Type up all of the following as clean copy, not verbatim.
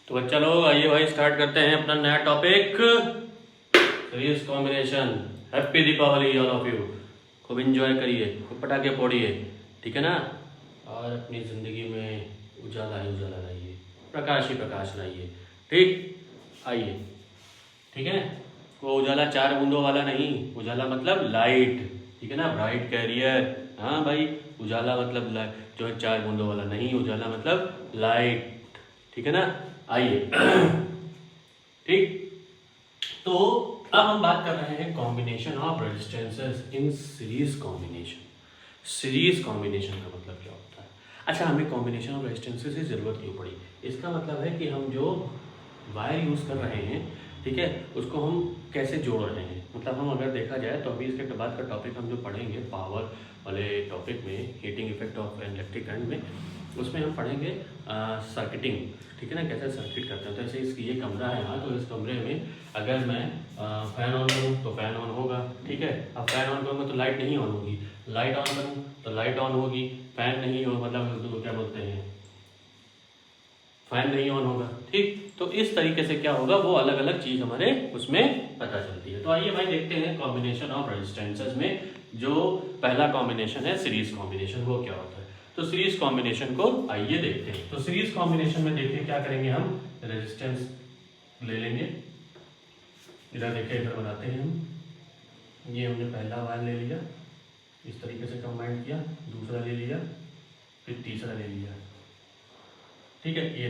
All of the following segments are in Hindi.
तो बच्चा लोग आइए भाई स्टार्ट करते हैं अपना नया topic series combination. Happy Deepawali all of you. खूब इंजॉय करिए, खूब पटाखे फोड़िए, ठीक है ना। और अपनी ज़िंदगी में उजाला ही उजाला लाइए, प्रकाश ही प्रकाश लाइए। ठीक, आइए। ठीक है, वो उजाला 4 बूंदों वाला नहीं, उजाला मतलब लाइट, ठीक है ना, ब्राइट कैरियर। हाँ भाई, उजाला मतलब जो है 4 बूंदों वाला नहीं, उजाला मतलब लाइट, ठीक है ना। आइए ठीक, तो अब हम बात कर रहे हैं combination of resistances in series combination. Series combination का मतलब क्या होता है? अच्छा, हमें कॉम्बिनेशन ऑफ रेजिस्टेंसेस की जरूरत क्यों पड़ी? इसका मतलब है कि हम जो वायर यूज कर रहे हैं, ठीक है, उसको हम कैसे जोड़ रहे हैं। मतलब हम अगर देखा जाए तो अभी इसके बाद का टॉपिक हम जो पढ़ेंगे पावर वाले टॉपिक में, heating effect of electric current में, उसमें हम पढ़ेंगे सर्किटिंग, ठीक है ना, कैसे सर्किट करते हैं। तो ऐसे ये कमरा है यहाँ, तो इस कमरे में अगर मैं फैन ऑन करूँ तो फैन ऑन होगा, ठीक है। अब फैन ऑन करूँगा तो लाइट नहीं ऑन होगी, लाइट ऑन करूँ तो लाइट ऑन होगी, फैन नहीं हो मतलब तो क्या बोलते हैं, फैन नहीं ऑन होगा। ठीक, तो इस तरीके से क्या होगा, वो अलग अलग चीज हमारे उसमें पता चलती है। तो आइए भाई देखते हैं कॉम्बिनेशन ऑफ रेजिस्टेंसेस में जो पहला कॉम्बिनेशन है सीरीज कॉम्बिनेशन, वो क्या होता है। तो सीरीज कॉम्बिनेशन को आइए देखते हैं। तो सीरीज कॉम्बिनेशन में देखिए क्या करेंगे, हम रेजिस्टेंस ले लेंगे। इधर देखिए, इधर बनाते हैं हम। ये हमने पहला वायर ले लिया, इस तरीके से कंबाइन किया, दूसरा ले लिया, फिर तीसरा ले लिया, ठीक है। ये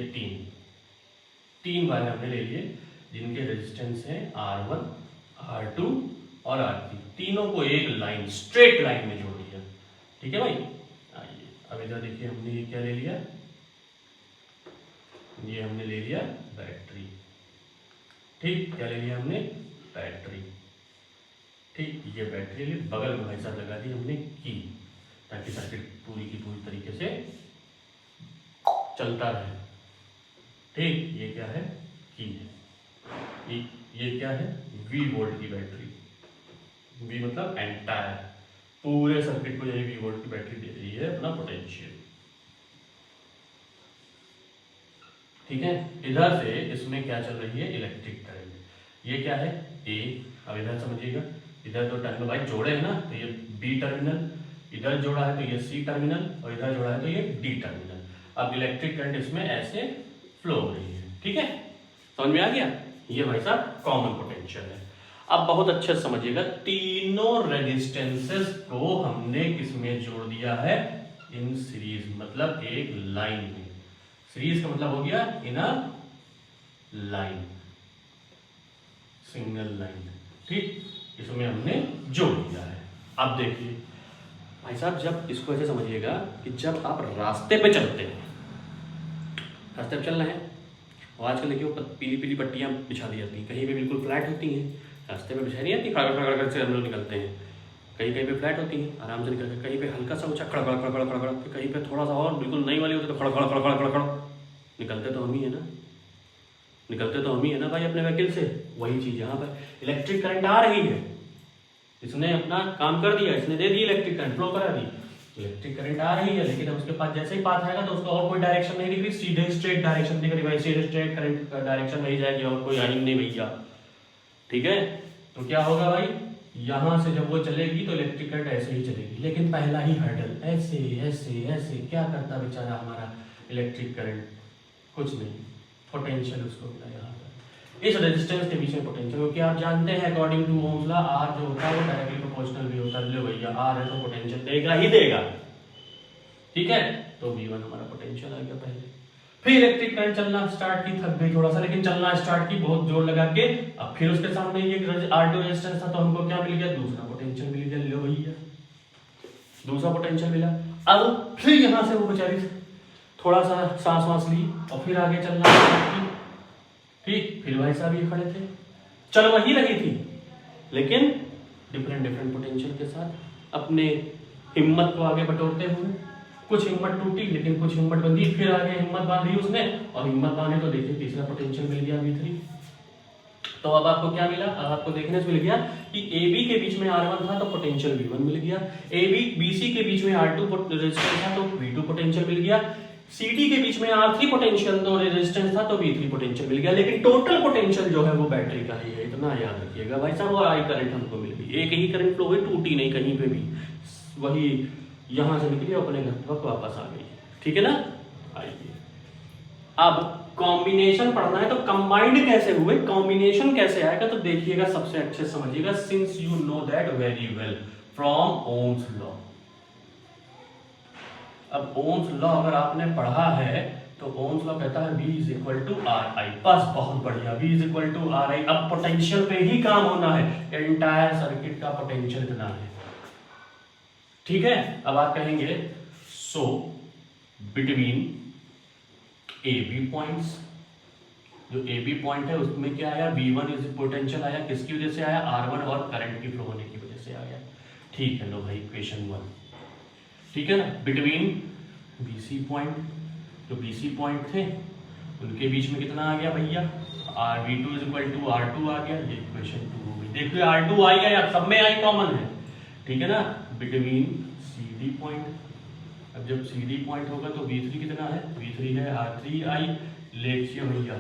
तीन वायर हमने ले लिए जिनके रेजिस्टेंस है R1, R2 और R3। तीनों को एक लाइन, स्ट्रेट लाइन में जोड़ दिया, ठीक है भाई। आइए अब इधर देखिए, हमने ये क्या ले लिया, ये हमने ले लिया बैटरी। ठीक, क्या ले लिया हमने, बैटरी। ठीक, ये बैटरी ले बगल में भाई साहब लगा दी हमने की, ताकि सर्किट पूरी की पूरी तरीके से चलता रहे। ठीक, ये क्या है, की है। ये क्या है, V वोल्ट की बैटरी। V मतलब एंटायर, पूरे सर्किट को यही V वोल्ट की बैटरी दे रही है अपना पोटेंशियल, ठीक है। इधर से इसमें क्या चल रही है, इलेक्ट्रिक करंट। ये क्या है, A। अब इधर समझिएगा, इधर तो टर्मिनल भाई जोड़े हैं ना, तो ये B टर्मिनल, इधर जोड़ा है तो ये C टर्मिनल, और इधर जोड़ा है तो ये D टर्मिनल। अब इलेक्ट्रिक करंट इसमें ऐसे फ्लो हो रही है, ठीक है। समझ में आ गया, ये भाई साहब कॉमन पोटेंशियल है। अब बहुत अच्छे से समझिएगा, तीनों रेजिस्टेंसेस को हमने किसमें जोड़ दिया है, इन सीरीज, मतलब एक लाइन में। सीरीज का मतलब हो गया इन अ लाइन, सिंगल लाइन, ठीक, इसमें हमने जोड़ दिया है। अब देखिए भाई साहब, जब इसको ऐसे समझिएगा कि जब आप रास्ते पे चलते हैं, रास्ते पे चल रहे हैं, और आजकल देखिए वो पीली पीली पट्टियाँ बिछा दी जाती हैं, कहीं पे बिल्कुल फ्लैट होती हैं, रास्ते पे बिछाई नहीं जाती, खड़गड़ खड़गड़ से हम लोग निकलते हैं। कहीं कहीं पे फ्लैट होती हैं, आराम से निकलते हैं, कहीं पे हल्का सा ऊंचा खड़खड़ खड़खड़ खड़खड़, फिर कहीं पे थोड़ा सा और बिल्कुल नई वाली होती है तो खड़खड़ खड़खड़ खड़खड़। निकलते तो हम ही है ना, निकलते तो हम ही है ना भाई अपने व्हीकल से। वही चीज़ यहाँ पर, इलेक्ट्रिक करंट आ रही है, इसने अपना काम कर दिया, इसने दे दी इलेक्ट्रिक करंट, फ्लो करा दी, इलेक्ट्रिक करंट आ रही है, लेकिन उसके पास जैसे ही पाथ आएगा तो उसको और कोई डायरेक्शन नहीं दिख रही, सीधे स्ट्रेट डायरेक्शन दिख रही भाई, सीधे स्ट्रेट करंट डायरेक्शन नहीं जाएगी और कोई आएगी नहीं भैया, ठीक है। तो क्या होगा भाई, यहां से जब वो चलेगी तो इलेक्ट्रिक करंट ऐसे ही चलेगी, लेकिन पहला ही हर्डल ऐसे ऐसे ऐसे क्या करता बेचारा हमारा इलेक्ट्रिक करंट, कुछ नहीं, पोटेंशियल उसको मिला यहाँ पर इस रेजिस्टेंस के बीच में पोटेंशियल, क्योंकि आप जानते हैं according to Ohm's law R जो होता है वो डायरेक्टली प्रोपोर्शनल भी होता है। लो भैया R है तो पोटेंशियल देगा ही देगा, ठीक है। तो V1 हमारा पोटेंशियल आ गया पहले, फिर इलेक्ट्रिक करंट चलना स्टार्ट की, थक गई थोड़ा सा लेकिन चलना स्टार्ट की बहुत जोर लगा के। अब फिर उसके सामने ये R2 रेजिस्टेंस था तो हमको क्या मिल गया, दूसरा पोटेंशियल मिल गया। लो भैया दूसरा पोटेंशियल मिला। अब फिर यहां से वो बेचारी थोड़ा सा सांस वांस ली और फिर आगे चलना स्टार्ट की, ठीक। फिर भाई साहब ये खड़े थे, चल वही रही थी लेकिन डिफरेंट डिफरेंट पोटेंशियल के साथ अपने हिम्मत को आगे बटोरते हुए। कुछ हिम्मत टूटी लेकिन कुछ हिम्मत बंधी, फिर आगे हिम्मत बांधी उसने, और हिम्मत बांधे तो देखिए तीसरा पोटेंशियल मिल गया V3। तो अब आपको क्या मिला, अब आपको देखने से मिल गया कि AB के बीच में R1 था तो पोटेंशियल V1 मिल गया, AB BC के बीच में R2 रेजिस्टेंस था तो V2 पोटेंशियल मिल गया, CD के बीच में R3 पोटेंशियल तो रेजिस्टेंस था तो V3 पोटेंशियल मिल गया, लेकिन टोटल पोटेंशियल जो है वो बैटरी का ही है, इतना याद रखिएगा भाई साहब। और I करंट हमको मिल गई, एक ही करंट फ्लो हुई, टूटी नहीं कहीं पे भी, वही यहां से निकली अपने घर तक वापस आ गई। ठीक है ना। आइए अब कॉम्बिनेशन पढ़ना है तो कंबाइंड कैसे हुए, कॉम्बिनेशन कैसे आएगा तो देखिएगा, सबसे अच्छे समझिएगा, since you know that very well from Ohm's law. अब ओम्स लॉ अगर आपने पढ़ा है तो ओम्स लॉ कहता है V is equal to R I, बस बहुत बढ़िया, V is equal to R I. अब पोटेंशियल पे ही काम होना है, एंटायर सर्किट का पोटेंशियल इतना है। ठीक है। अब आप कहेंगे so between A B points, जो ए बी पॉइंट है उसमें क्या आया, V1 इज पोटेंशियल आया, किसकी वजह से आया, R1 और करंट की फ्लो होने की वजह से आया। ठीक है, लो भाई इक्वेशन 1। ठीक है ना। बिटवीन BC पॉइंट, जो BC पॉइंट थे उनके बीच में कितना आ गया भैया, V2 is equal to R2 आ गया, ये इक्वेशन 2 हो गई। देखिए R2 आई है, सब में आई कॉमन है। ठीक है ना। बिटवीन CD पॉइंट, अब जब CD पॉइंट होगा तो V3 कितना है, V3 है R3I, लेखिए भैया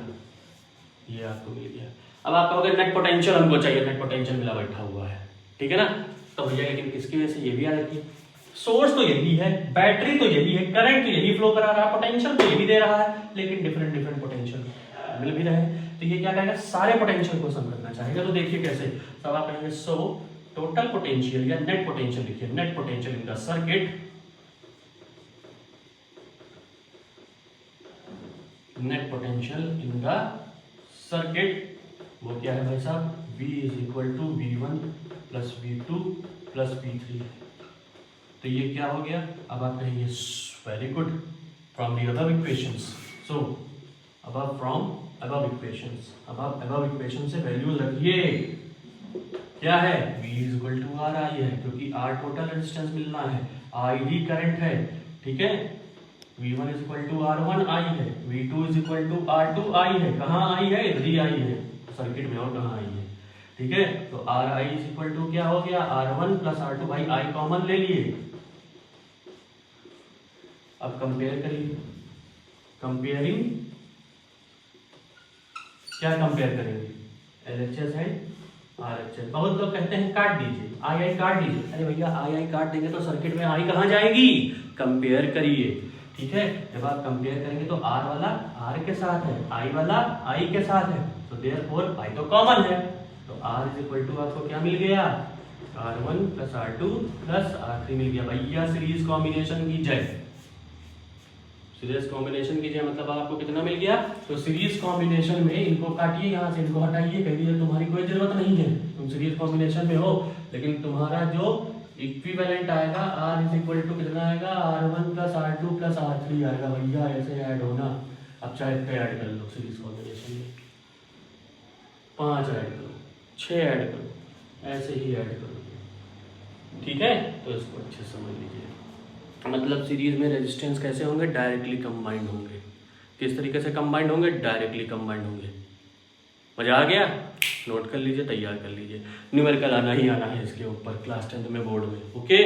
ये आपको मिल गया। अब आप कहोगे नेट पोटेंशियल हमको चाहिए, नेट पोटेंशियल मिला बैठा हुआ है। ठीक है ना। तो भैया लेकिन किसकी वजह से, ये भी आ रही है, सोर्स तो यही है, बैटरी तो यही है, करंट तो यही फ्लो करा रहा है, पोटेंशियल तो यही दे रहा है, लेकिन डिफरेंट डिफरेंट पोटेंशियल मिल भी रहे हैं। तो ये क्या कहेगा, सारे पोटेंशियल को सम करना चाहेगा। तो देखिए कैसे, तब आप कहेंगे सो टोटल पोटेंशियल या नेट पोटेंशियल लिखिए, net potential in the circuit, net potential in the circuit वो क्या है भाई साहब, V is equal to V1 plus V2 plus V3। तो ये क्या हो गया, अब आप कहेंगे very good, from the above equations. So from above equations, अब आप अबव इक्वेशन से वैल्यू रखिए, क्या है, V is equal to R I है, क्योंकि R टोटल रेजिस्टेंस मिलना है, ID करंट है। ठीक है। V1 is equal to R1 आई है, V2 is equal to R2 आई है, कहाँ आई है, इधर ही आई है सर्किट में, और कहाँ आई है। ठीक है। तो RI इज इक्वल टू क्या हो गया, R1 प्लस R2, भाई I कॉमन ले लिए। अब कंपेयर करिए, कंपेयरिंग, क्या कंपेयर करेंगे, LHS है RHS। बहुत लोग कहते हैं काट दीजिए, आई काट दीजिए, अरे भैया आई काट देंगे तो सर्किट में आई कहाँ जाएगी, कंपेयर करिए। ठीक है। जब आप कंपेयर करेंगे तो R वाला R के साथ है, I वाला I के साथ है, तो देयरफॉर I तो कॉमन है, तो R इज इक्वल टू आपको क्या मिल गया, R1 plus R2 plus R3 मिल गया। भैया सीरीज कॉम्बिनेशन की जय, सीरीज कॉम्बिनेशन कीजिए, मतलब आपको कितना मिल गया। तो सीरीज कॉम्बिनेशन में इनको काटिए, यहाँ से इनको हटाइए, कहिए तुम्हारी कोई जरूरत नहीं है, तुम सीरीज कॉम्बिनेशन में हो, लेकिन तुम्हारा जो इक्विवेलेंट आएगा R इज इक्वल टू कितना आएगा, R1 plus R2 plus R3 आएगा। भैया ऐसे ऐड होना, अब चाहे ऐड कर लो सीरीज कॉम्बिनेशन में, 5 ऐड करो, 6 ऐड करो, ऐसे ही ऐड करो। ठीक है। तो इसको अच्छे से समझ लीजिए, मतलब सीरीज में रेजिस्टेंस कैसे होंगे, डायरेक्टली कंबाइंड होंगे। किस तरीके से कंबाइंड होंगे, डायरेक्टली कंबाइंड होंगे। मजा आ गया, नोट कर लीजिए, तैयार कर लीजिए, न्यूमेरिकल आना ही आना है इसके ऊपर, क्लास 10th में बोर्ड में। ओके।